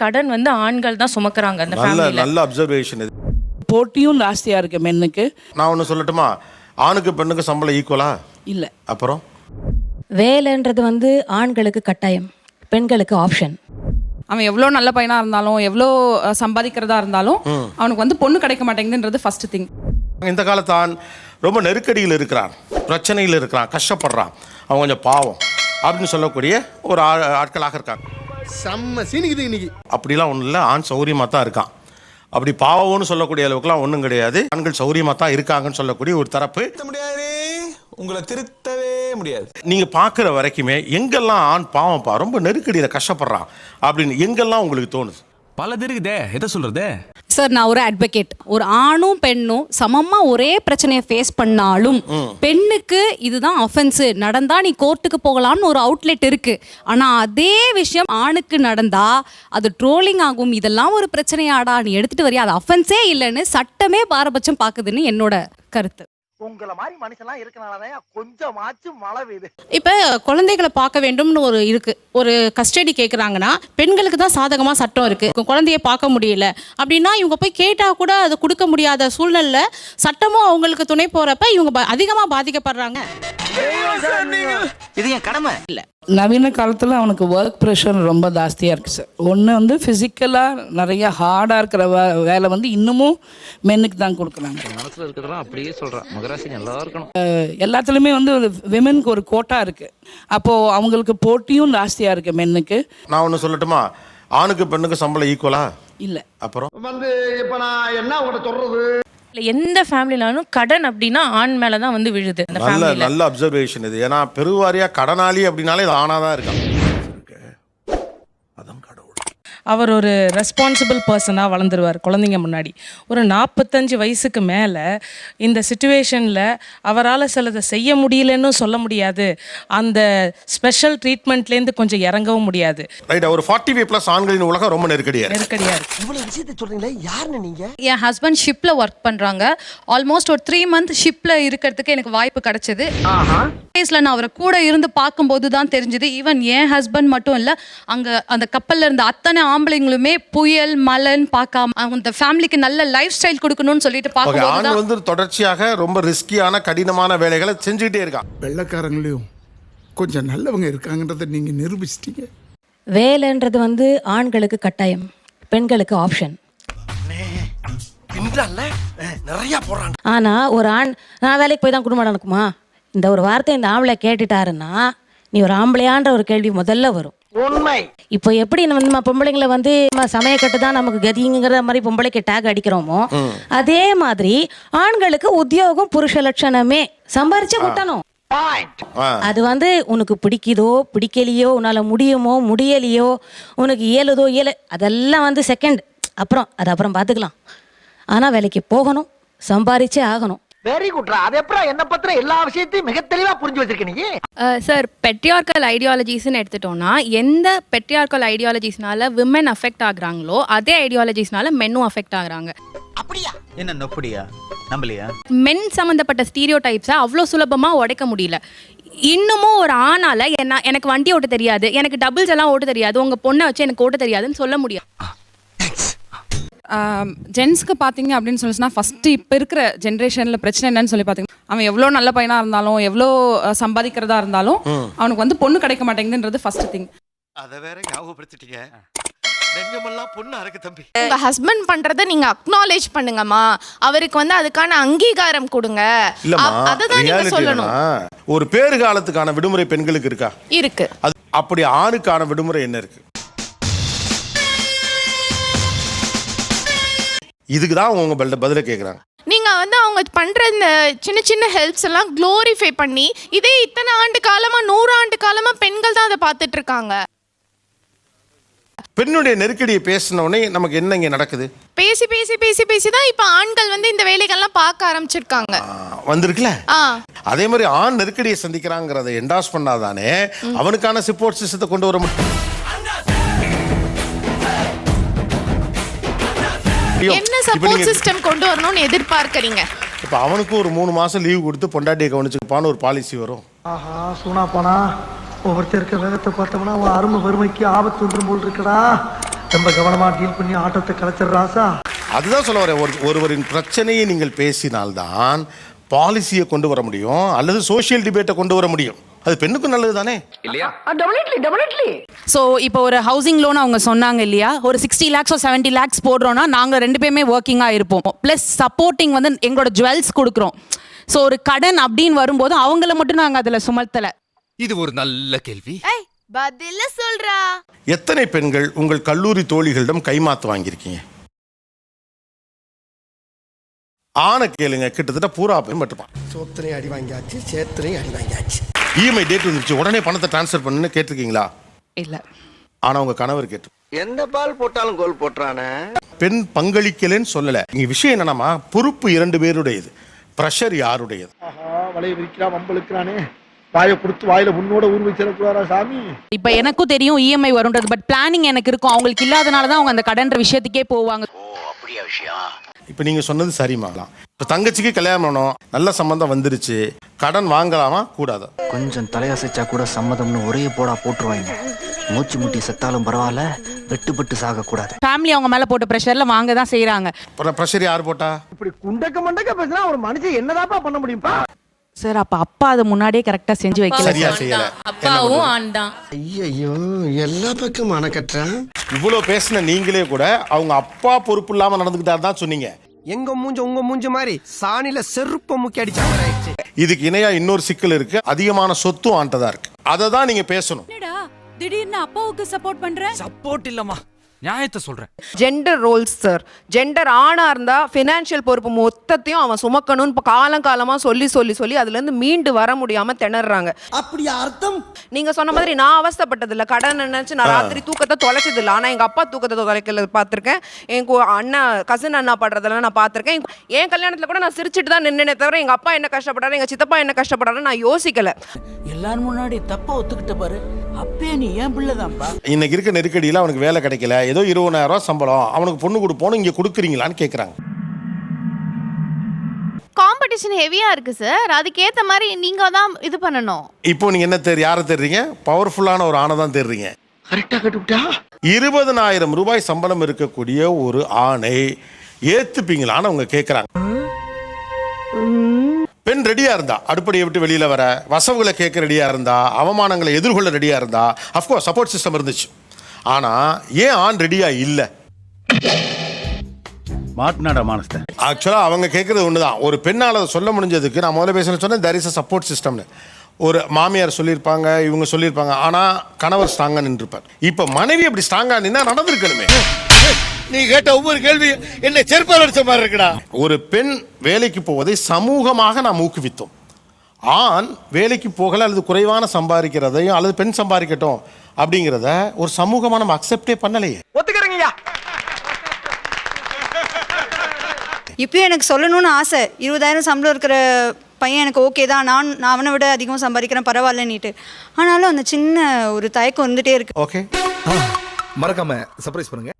கடன் வந்து ஆண்கள் தான் சுமக்குறாங்க அந்த ஃபேமிலில. நல்ல அப்சர்வேஷன் இது. போட்டியும் ஜாஸ்தியாக இருக்குது மென்னுக்கு. நான் ஒன்று சொல்லட்டுமா, ஆணுக்கு பெண்ணுக்கு சம்பளம் ஈக்குவலா இல்லை. அப்புறம் வேலைன்றது வந்து ஆண்களுக்கு கட்டாயம், பெண்களுக்கு ஆப்ஷன். அவன் எவ்வளோ நல்ல பையனாக இருந்தாலும் எவ்வளோ சம்பாதிக்கிறதா இருந்தாலும் அவனுக்கு வந்து பொண்ணு கிடைக்க மாட்டேங்குதுன்றது ஃபர்ஸ்ட் திங். இந்த காலத்தான் ரொம்ப நெருக்கடியில் இருக்கிறான், பிரச்சனையில் இருக்கிறான், கஷ்டப்படுறான், அவன் கொஞ்சம் பாவம் அப்படின்னு சொல்லக்கூடிய ஒரு ஆட்களாக இருக்காங்க. செம்ம சீனிக்குது இன்னைக்கு. அப்படிலாம் ஒன்றும் இல்லை, ஆண் சௌரியமாக தான் இருக்கான். அப்படி பாவம்னு சொல்லக்கூடிய அளவுக்குலாம் ஒன்றும் கிடையாது. ஆண்கள் சௌரியமாக தான் இருக்காங்கன்னு சொல்லக்கூடிய ஒரு தரப்பு. உங்களை திருத்தவே முடியாது. நீங்கள் பார்க்குற வரைக்குமே எங்கெல்லாம் ஆண் பாவம்ப்பா ரொம்ப நெருக்கடியில் கஷ்டப்படுறான் அப்படின்னு எங்கெல்லாம் உங்களுக்கு தோணுது? பல இருக்குதே, எதை சொல்றது சார்? நான் ஒரு அட்வொகேட். ஒரு ஆணும் பெண்ணும் சமமா ஒரே பிரச்சனையை ஃபேஸ் பண்ணாலும் பெண்ணுக்கு இதுதான் அஃபென்ஸ் நடந்தா நீ கோர்ட்டுக்கு போகலாம்னு ஒரு அவுட்லெட் இருக்கு. ஆனா அதே விஷயம் ஆணுக்கு நடந்தா அது ட்ரோலிங் ஆகும். இதெல்லாம் ஒரு பிரச்சனையாடா, நீ எடுத்துட்டு வரியா, அது அஃபென்ஸே இல்லைன்னு சட்டமே பாரபட்சம் பாக்குதுன்னு என்னோட கருத்து. உங்களை மாதிரி மனுஷன்லாம் இருக்கனாலதான் கொஞ்சமாச்சும் மழை பெய்யுது. இப்போ குழந்தைகளை பார்க்க வேண்டும்னு ஒரு இருக்கு, ஒரு கஸ்டடி கேட்குறாங்கன்னா பெண்களுக்கு தான் சாதகமாக சட்டம் இருக்கு. குழந்தைய பார்க்க முடியல அப்படின்னா இவங்க போய் கேட்டால் கூட அதை கொடுக்க முடியாத சூழ்நிலை சட்டமும் அவங்களுக்கு துணை போறப்ப இவங்க அதிகமாக பாதிக்கப்படுறாங்க. இது என் கடமை இல்லை. நவீன காலத்தில் அவனுக்கு ஒர்க் ப்ரெஷர் ரொம்ப ஜாஸ்தியாக இருக்குது சார். ஒன்று வந்து ஃபிசிக்கலாக நிறைய ஹார்டாக இருக்கிற வேலை வந்து இன்னமும் மென்னுக்கு தான் கொடுக்குறாங்க. மனசுல இருக்கிறதெல்லாம் அப்படியே சொல்றேன், மகராசி நல்லா இருக்கணும். எல்லாத்துலேயுமே வந்து விமெனுக்கு ஒரு கோட்டா இருக்குது. அப்போது அவங்களுக்கு போட்டியும் ஜாஸ்தியாக இருக்குது மென்னுக்கு. நான் ஒன்று சொல்லட்டுமா, ஆணுக்கு பெண்ணுக்கு சம்பளம் ஈக்குவலா? இல்லை. அப்புறம் வந்து இப்ப நான் என்ன உங்கள்கிட்ட சொல்றது, எந்த ஃபேமிலினாலும் கடன் அப்படின்னா ஆண் மேல தான் வந்து விழுது அந்த ஃபேமிலில. நல்ல அப்சர்வேஷன் இது. ஏன்னா பெருவாரியா கடனாளி அப்படின்னாலே இது ஆணா தான் இருக்கான். அவர் ஒரு ரெஸ்பான்சிபிள் பர்சனாக வளர்ந்துருவார் குழந்தைங்க முன்னாடி. ஒரு 45 வயசுக்கு மேலே இந்த சுச்சுவேஷனில் அவரால் சிலதை செய்ய முடியலன்னு சொல்ல முடியாது, அந்த ஸ்பெஷல் ட்ரீட்மெண்ட்லேருந்து கொஞ்சம் இறங்கவும் முடியாது. ரைட். ஒரு 45+ ஆண்களின் உலகம் ரொம்ப நெருக்கடியாக இருக்கு. இவ்வளவு விஷயத்தை சொல்றீங்களே, யாருன்னு நீங்க? என் ஹஸ்பண்ட் ஷிப்பில் ஒர்க் பண்ணுறாங்க. ஆல்மோஸ்ட் ஒரு 3 மந்த் ஷிப்பில் இருக்கிறதுக்கு எனக்கு வாய்ப்பு கிடைச்சது. நான் அவரை கூட இருந்து பார்க்கும்போது தான் தெரிஞ்சது, ஈவன் என் ஹஸ்பண்ட் மட்டும் இல்லை, அங்கே அந்த கப்பலில் இருந்த அத்தனை ஆம்பளைங்களுமே புயல் மலன் பார்க்காம அந்த ஃபேமிலிக்கு நல்ல லைஃப் ஸ்டைல் கொடுக்கணும்னு சொல்லிட்டு பார்க்கும்போது ஆண் வந்து தொடர்ச்சியாக ரொம்ப ரிஸ்கியான கடினமான வேலைகளை செஞ்சுக்கிட்டே இருக்கான். வெள்ளக்காரங்களையும் கொஞ்சம் நல்லவங்க இருக்காங்கன்றதை நீங்க நிரூபிச்சிட்டீங்க. வேலைன்றது வந்து ஆண்களுக்கு கட்டாயம், பெண்களுக்கு ஆப்ஷன். நிறைய போறாங்க. ஆனா ஒரு ஆண் நான் வேலைக்கு போய் தான் குடும்பம் நடக்குமா, இந்த ஒரு வார்த்தை இந்த ஆம்பளை கேட்டுட்டாருன்னா நீ ஒரு ஆம்பளையான்ற ஒரு கேள்வி முதல்ல வரும். உண்மை. இப்போ எப்படி நம்ம பொம்பளைங்களை வந்து சமயக்கட்டு தான் நமக்கு கதிங்கிற மாதிரி பொம்பளைக்கு டேக் அடிக்கிறோமோ, அதே மாதிரி ஆண்களுக்கு உத்தியோகம் புருஷ லட்சணமே, சம்பாரிச்சு கூட்டணும். அது வந்து உனக்கு பிடிக்குதோ பிடிக்கலையோ, உன்னால முடியுமோ முடியலையோ, உனக்கு இயலுதோ அதெல்லாம் வந்து செகண்ட், அப்புறம் பார்த்துக்கலாம். ஆனா வேலைக்கு போகணும், சம்பாரிச்சே ஆகணும். வெரி குட்ரா. அது எப்பறம் என்ன பத்திர எல்லா விஷயத்தையும் மிக தெளிவா புரிஞ்சு வச்சிருக்கீங்க. சார், பெட்ரியார்கல் ஐடியாலஜிஸ்ன்னு எடுத்துட்டோம்னா எந்த பெட்ரியார்கல் ஐடியாலஜிஸ்னால விமன் அஃபெக்ட் ஆகுறாங்களோ அதே ஐடியாலஜிஸ்னால மென்னும் அஃபெக்ட் ஆகுறாங்க. அப்படியா? என்ன நொப்படியா நம்பலையா? மென் சம்மந்தப்பட்ட ஸ்டீரியோ டைப்ஸை அவ்வளோ சுலபமாக உடைக்க முடியல. இன்னமும் ஒரு ஆணால எனக்கு வண்டி ஓட்ட தெரியாது, எனக்கு டபுள்ஸ் எல்லாம் ஓட்ட தெரியாது, உங்க பொண்ணை வச்சு எனக்கு ஓட்ட தெரியாதுன்னு சொல்ல முடியாது. ஜென்ஸ்க்கு பார்த்தீங்க அப்படின்னு சொல்லிச்சுன்னா ஃபஸ்ட்டு இப்போ இருக்கிற ஜென்ரேஷனில் பிரச்சனை என்னன்னு சொல்லி பார்த்தீங்கன்னா, அவன் எவ்வளோ நல்ல பையனாக இருந்தாலும் எவ்வளோ சம்பாதிக்கிறதா இருந்தாலும் அவனுக்கு வந்து பொண்ணு கிடைக்க மாட்டேங்குதுன்றது ஃபர்ஸ்ட் திங். அதை வேற ஞாபகப்படுத்திட்டீங்க. நெஞ்சமெல்லாம் பொண்ணு அறக்கு தம்பி. உங்க ஹஸ்பண்ட் பண்றதை நீங்க அக்னாலேஜ் பண்ணுங்கம்மா, அவருக்கு வந்து அதுக்கான அங்கீகாரம் கொடுங்க. அதுதான் நீங்க சொல்லணும். ஒரு பேறு காலத்துக்கான விடுமுறை பெண்களுக்கு இருக்கா? இருக்கு. அப்படி ஆணுக்கான விடுமுறை என்ன இருக்கு? இதுக்கு தான் உங்க பதில கேட்குறாங்க. நீங்க வந்து அவங்க பண்ற இந்த சின்ன சின்ன ஹெல்ப்ஸ் எல்லாம் க்ளோரிஃபை பண்ணி, இதே இத்தனை ஆண்டு காலமா 100 ஆண்டு காலமா பெண்கள் தான் அதை பார்த்துட்டு இருக்காங்க. பெண்ணுடைய நெருக்கடியை பேசின உடனே நமக்கு என்ன இங்க நடக்குது? பேசி பேசி பேசி பேசி தான் இப்ப ஆண்கள் வந்து இந்த வேலைகள்லாம் பார்க்க ஆரம்பிச்சிருக்காங்க. வந்திருக்குல்ல. அதே மாதிரி ஆண் நெருக்கடியை சந்திக்கிறாங்கிறத என்டாஸ் பண்ணாதானே அவனுக்கான சப்போர்ட் சிஸ்டத்தை கொண்டு வர முடியும். என்ன சப்போர்ட் சிஸ்டம் கொண்டு வரணும்னு எதிர்பார்க்கறீங்க? இப்ப அவனுக்கு ஒரு 3 மாசம் லீவ் கொடுத்து பொண்டாட்டியை கவனிச்சுப்பான்னு ஒரு பாலிசி வரும். ஆஹா, சூனா போனா ஒவ்வொருத்தருக்கு வேகத்தை பார்த்தோம்னா அவன் அருமை வறுமைக்கு ஆபத்து வந்துடும் போல் இருக்கடா. ரொம்ப கவனமா டீல் பண்ணி ஆட்டத்தை கலைச்சிடுறாசா. அதுதான் சொல்ல வரேன். ஒருவரின் பிரச்சனையை நீங்கள் பேசினால்தான் பாலிசியை கொண்டு வர முடியும், அல்லது சோஷியல் டிபேட்டை கொண்டு வர முடியும். அது பெண்ணுக்கும் நல்லது தானே இல்லையா? ஸோ இப்போ ஒரு ஹவுசிங் லோன் அவங்க சொன்னாங்க இல்லையா, ஒரு 60 lakhs 70 lakhs போடுறோன்னா நாங்கள் 2 பேருமே ஒர்க்கிங்காக இருப்போம். ப்ளஸ் சப்போர்ட்டிங் வந்து எங்களோட ஜுவல்ஸ் கொடுக்குறோம். ஸோ ஒரு கடன் அப்படின்னு வரும்போது அவங்கள மட்டும் நாங்கள் அதில் சுமத்தலை. இது ஒரு நல்ல கேள்வி. பதில சொல்றா. எத்தனை பெண்கள் உங்கள் கல்லூரி தோழிகளிடம் கைமாத்து வாங்கியிருக்கீங்க? ஆன கேளுங்க, கிட்டத்தட்ட பூரா பெண் மட்டும். சோத்திரையும் அடி வாங்கியாச்சு, சேத்திரையும் அடி வாங்கியாச்சு. இஎம்ஐ டேட் வந்துருச்சு, உடனே பணத்தை டிரான்ஸ்ஃபர் பண்ணுன்னு கேட்டிருக்கீங்களா? இல்லை. ஆனா உங்க கணவர் கேட்டு எந்த பால் போட்டாலும் கோல் போட்டுறானே. பெண் பங்களிக்கலன்னு சொல்லல. இங்க விஷயம் என்னன்னா, பொறுப்பு 2 பேருடையது, பிரஷர் யாருடையது? வலையை விரிக்கிறான், வம்பளுக்கிறானே. வாயை கொடுத்து வாயில முன்னோட ஊர் வச்சிடக்கூடாதா சாமி? இப்போ எனக்கும் தெரியும் இஎம்ஐ வரும்ன்றது, பட் பிளானிங் எனக்கு இருக்கும். அவங்களுக்கு இல்லாதனால தான் அவங்க அந்த கடன்ற விஷயத்துக்கே போவாங்க. அப்படியா விஷயம்? இப்ப நீங்க சொன்னது சரிமாலாம். இப்ப தங்கச்சிக்கு கல்யாணம் பண்ணணும், நல்ல சம்பந்தம் வந்துருச்சு, கடன் வாங்கலாமா கூடாதா? கொஞ்சம் தலையசைச்சா கூட சம்மதம்னு ஒரே போடா போட்டுருவாங்க. மூச்சு முட்டி செத்தாலும் பரவாயில்ல, வெட்டுப்பட்டு சாக கூடாது. ஃபேமிலி அவங்க மேல போட்ட ப்ரெஷர்ல வாங்க தான் செய்யறாங்க. பிரஷர் யார் போட்டா? இப்படி குண்டக்க மண்டக்க பேசினா ஒரு மனுஷன் என்னதாப்பா பண்ண முடியும்பா? சார் அப்ப அப்பா அதை முன்னாடியே கரெக்டா செஞ்சு வைக்கல. சரியா செய்யல. அப்பாவும் ஆண் தான். ஐயோ எல்லா பக்கம் அணக்கட்டுறான். இவ்வளவு பேசின நீங்களே கூட அவங்க அப்பா பொறுப்பு இல்லாம நடந்துக்கிட்டாரு தான் சொன்னீங்க. எங்க மூஞ்ச உங்க மூஞ்ச மாதிரி சாணில செருப்ப முக்கி அடிச்சாங்க. இதுக்கு இணையா இன்னொரு சிக்கல் இருக்கு, அதிகமான சொத்தும் ஆண்டதா இருக்கு. அதை தான் நீங்க பேசணும். திடீர்னு அப்பாவுக்கு சப்போர்ட் பண்ற? சப்போர்ட் இல்லம்மா, நியாயத்தை சொல்றேன். Gender Rolle's sir. ஜெண்டர் ஆணா இருந்தா ஃபினான்ஷியல் பொறுப்பு மொத்தத்தையும் அவன் சுமக்கணும்னு இப்போ காலமா சொல்லி அதுல இருந்து மீண்டு வர முடியாம திணறாங்க. அப்படி அர்த்தம்? நீங்க சொன்ன மாதிரி நான் அவஸ்தைப்பட்டது இல்ல, கடன் நினைச்சு நான் ராத்திரி தூக்கத்தை தொலைச்சது இல்லை. ஆனா எங்க அப்பா தூக்கத்தை தொலைக்கல பார்த்திருக்கேன். என் அண்ணா கசின் அண்ணா படுறதெல்லாம் நான் பார்த்திருக்கேன். என் கல்யாணத்துல கூட நான் சிரிச்சுட்டு தான் நின்னே தவிர எங்க அப்பா என்ன கஷ்டப்படாரு, எங்க சித்தப்பா என்ன கஷ்டப்படாரு நான் யோசிக்கல. எல்லாரும் முன்னாடி தப்பா ஒத்துக்கிட்ட பாரு, அப்பயே நீ ஏன் பிள்ளைதான்ப்பா. இன்னைக்கு இருக்க நெருக்கடியில் அவனுக்கு வேலை கிடைக்கல, ஏதோ 20,000 ரூபாய் சம்பளம், அவனுக்கு பொண்ணு கொடுப்போம், இங்க கொடுக்குறீங்களான்னு கேட்குறாங்க. காம்படிஷன் ஹெவியா இருக்கு சார், அதுக்கேத்த மாதிரி நீங்க தான் இது பண்ணணும். இப்போ நீங்க என்ன யாரை தேடுறீங்க? பவர்ஃபுல்லான ஒரு ஆணை தான் தேடுறீங்க. கரெக்டா கட்டுவிட்டா? 20,000 ரூபாய் சம்பளம் இருக்கக்கூடிய ஒரு ஆணை ஏத்துப்பீங்களான்னு அவங்க கேட்குறாங்க. பெண் ரெடியா இருந்தா, அடுப்படியை விட்டு வெளியில வர, வசவுகளை கேட்க ரெடியா இருந்தா, அவமானங்களை எதிர்கொள்ள ரெடியா இருந்தா, அஃப்கோர்ஸ் சப்போர்ட் சிஸ்டம் இருந்துச்சு. ஆனா ஏன் ஆண் ரெடியா இல்ல? மாட்னாடா மானஸ்த. ஆக்சுவலா அவங்க கேட்கறது ஒண்ணுதான். ஒரு பெண்ணால் அதை சொல்ல முடிஞ்சதுக்கு நான் முதல்ல பேச சொன்னேன், there is a சப்போர்ட் சிஸ்டம்னு. ஒரு மாமியார் சொல்லியிருப்பாங்க, இவங்க சொல்லியிருப்பாங்க, ஆனா கணவர் ஸ்ட்ராங்கா நின்றுப்பார். இப்ப மனைவி அப்படி ஸ்ட்ராங்கா நின்னா நடந்திருக்கணுமே. நீ கேட்ட ஒவ்வொரு கேள்வி என்ன செருப்பால் அடிச்ச மாதிரி இருக்குடா. ஒரு பெண் வேலைக்கு போவதை சமூகமாக நாம் ஊக்குவித்தோம். ஆண் வேலைக்கு போகல அல்லது குறைவான சம்பாதிக்கிறதையும் அல்லது பெண் சம்பாதிக்கட்டும் அப்படிங்கிறத ஒரு சமூகமா நம்ம அக்செப்டே பண்ணலையே. ஒத்துக்கிறீங்கய்யா? இப்பயும் எனக்கு சொல்லணும்னு ஆசை. 20,000 சம்பளம் இருக்கிற பையன் எனக்கு ஓகே தான், நான் அவனை விட அதிகமாக சம்பாதிக்கிறேன் பரவாயில்லன்னுட்டு. ஆனாலும் அந்த சின்ன ஒரு தயக்கம் இருந்துகிட்டே இருக்கு. ஓகே, மறக்காம சர்ப்ரைஸ் பண்ணுங்க.